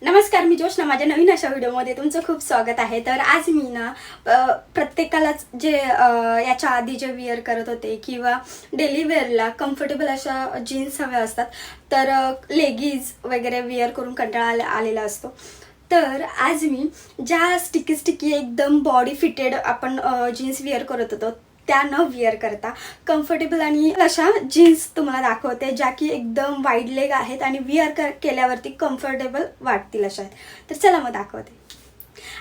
नमस्कार, मी जोशना. माझ्या नवीन अशा व्हिडिओमध्ये तुमचं खूप स्वागत आहे. तर आज मी ना प्रत्येकालाच जे याच्या आधी जे विअर करत होते किंवा डेली वेअरला कम्फर्टेबल अशा जीन्स हव्या असतात, तर लेगिज वगैरे विअर करून कंटाळा आलेला असतो. तर आज मी ज्या स्टिकी एकदम बॉडी फिटेड आपण जीन्स विअर करत होतो त्या न विअर करता कम्फर्टेबल आणि अशा जीन्स तुम्हाला दाखवते, ज्या की एकदम वाईड लेग आहेत आणि विअर केल्यावरती कम्फर्टेबल वाटतील अशा आहेत. तर चला मग दाखवते.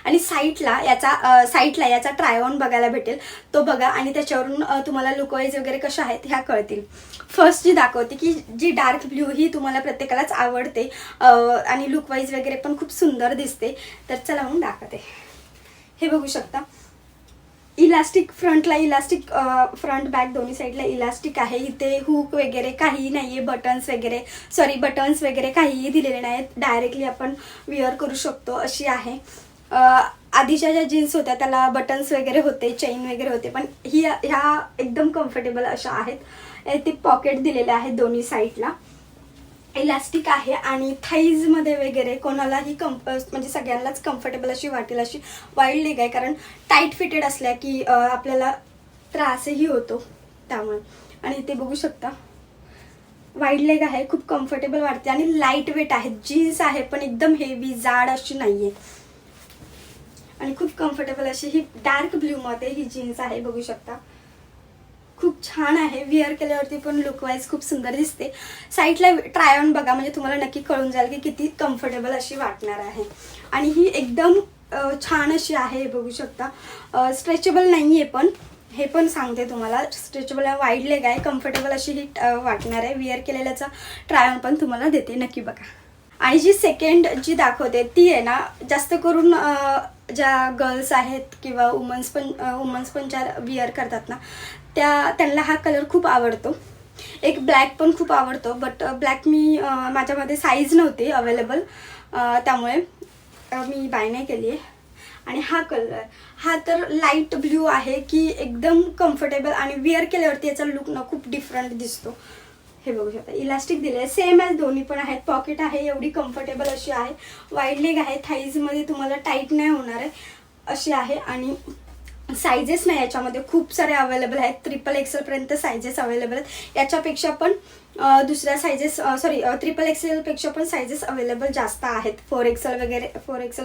आणि साईडला याचा ट्राय ऑन बघायला भेटेल, तो बघा आणि त्याच्यावरून तुम्हाला लुकवाईज वगैरे कशा आहेत ह्या कळतील. फर्स्ट जी दाखवते की जी डार्क ब्ल्यू ही तुम्हाला प्रत्येकालाच आवडते आणि लुकवाईज वगैरे पण खूप सुंदर दिसते. तर चला मग दाखवते. हे बघू शकता, इलास्टिक फ्रंटला इलास्टिक, फ्रंट बॅक दोन्ही साईडला इलास्टिक आहे. इथे हुक वगैरे काही नाहीये, बटन्स वगैरे काहीही दिलेले नाहीत. डायरेक्टली आपण विअर करू शकतो अशी आहे. आधीच्या ज्या जीन्स होत्या त्याला बटन्स वगैरे होते, चेन वगैरे होते, पण ह्या एकदम कम्फर्टेबल अशा आहेत. ते पॉकेट दिलेले आहेत दोन्ही साईडला, इलास्टिक आहे आणि थाईजमध्ये वगैरे कोणालाही म्हणजे सगळ्यांनाच कम्फर्टेबल अशी वाटेल अशी वाईड लेग आहे. कारण टाईट फिटेड असल्या की आपल्याला त्रासही होतो त्यामुळे. आणि ते बघू शकता, वाईड लेग आहे, खूप कम्फर्टेबल वाटते आणि लाईट वेट आहे. जीन्स आहे पण एकदम हेवी जाड अशी नाहीये आणि खूप कम्फर्टेबल अशी ही डार्क ब्ल्यू मध्ये ही जीन्स आहे. बघू शकता, खूप छान आहे. विअर केल्यावरती पण लुकवाईज खूप सुंदर दिसते. साईडला ट्राय ऑन बघा, म्हणजे तुम्हाला नक्की कळून जाईल की किती कम्फर्टेबल अशी वाटणार आहे. आणि ही एकदम छान अशी आहे. हे बघू शकता, स्ट्रेचेबल नाही आहे, पण हे पण सांगते तुम्हाला, स्ट्रेचेबल आहे, वाईड लेग आहे, कम्फर्टेबल अशी ही वाटणार आहे. विअर केलेल्याचा ट्राय ऑन पण तुम्हाला देते, नक्की बघा. आणि जी सेकंड जी दाखवते ती आहे ना, जास्त करून ज्या गर्ल्स आहेत किंवा वुमन्स पण ज्या विअर करतात ना, त्यांना हा कलर खूप आवडतो. एक ब्लॅक पण खूप आवडतो, बट ब्लॅक माझ्यामध्ये साईज नव्हती अवेलेबल, त्यामुळे मी बाय नाही केली आहे. आणि हा कलर, हा तर लाईट ब्ल्यू आहे की एकदम कम्फर्टेबल आणि विअर केल्यावरती याचा लुक ना खूप डिफरंट दिसतो. हे बघू शकता, इलास्टिक दिले आहे, सेम ॲज दोन्ही पण आहेत. पॉकेट आहे, एवढी कम्फर्टेबल अशी आहे. वाईड लेग आहे, थाईजमध्ये तुम्हाला टाईट नाही होणार आहे अशी आहे. आणि सायझेस नाही याच्यामध्ये, खूप सारे अवेलेबल आहेत. XXL पर्यंत सायझेस अवेलेबल आहेत. याच्यापेक्षा पण दुसऱ्या सायझेस XXL पेक्षा पण सायझेस अवेलेबल जास्त आहेत. 4XL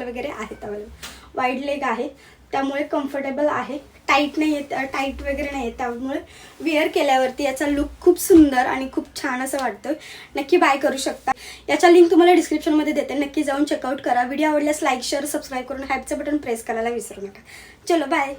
वगैरे आहेत अवेलेबल. वाईड लेग आहे त्यामुळे कम्फर्टेबल आहे, टाईट नाही येत, टाईट वगैरे नाही येत, त्यामुळे विअर केल्यावरती याचा लुक खूप सुंदर आणि खूप छान असं वाटतं. नक्की बाय करू शकता. याचा लिंक तुम्हाला डिस्क्रिप्शनमध्ये देते, नक्की जाऊन चेकआउट करा. व्हिडिओ आवडल्यास लाईक, शेअर, सबस्क्राईब करून हाईपचं बटन प्रेस करायला विसरू नका. चलो बाय.